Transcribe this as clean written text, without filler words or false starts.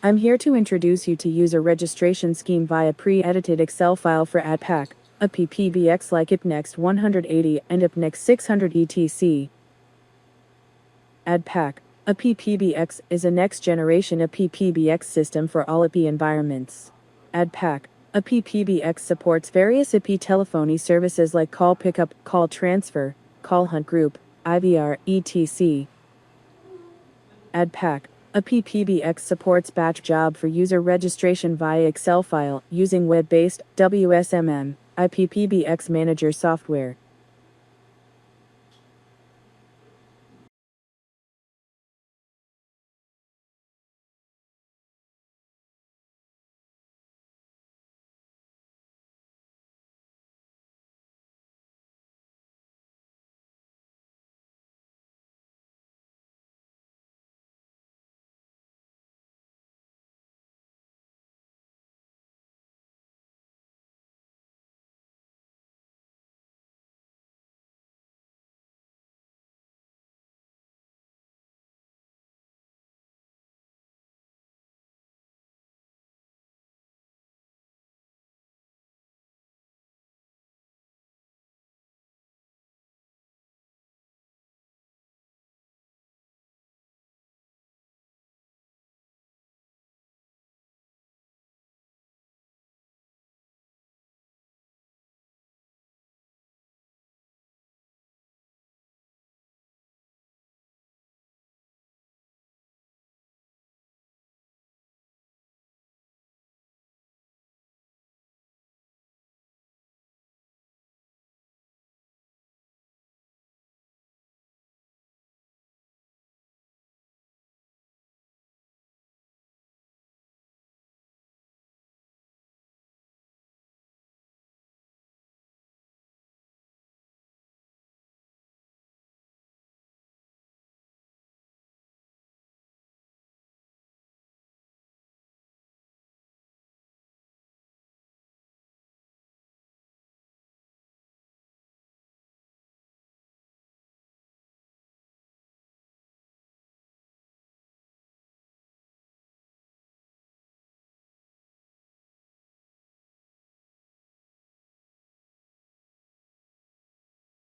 I'm here to introduce you to user registration scheme via pre-edited Excel file for AddPac IP-PBX like IP-PBX 180 and IP-PBX 600 etc. AddPac IP-PBX is a next-generation IP-PBX system for all IP environments. AddPac IP-PBX supports various IP telephony services like call pickup, call transfer, call hunt group, IVR, etc. AddPac IP-PBX supports batch job for user registration via Excel file using web-based WSMM IP-PBX Manager software.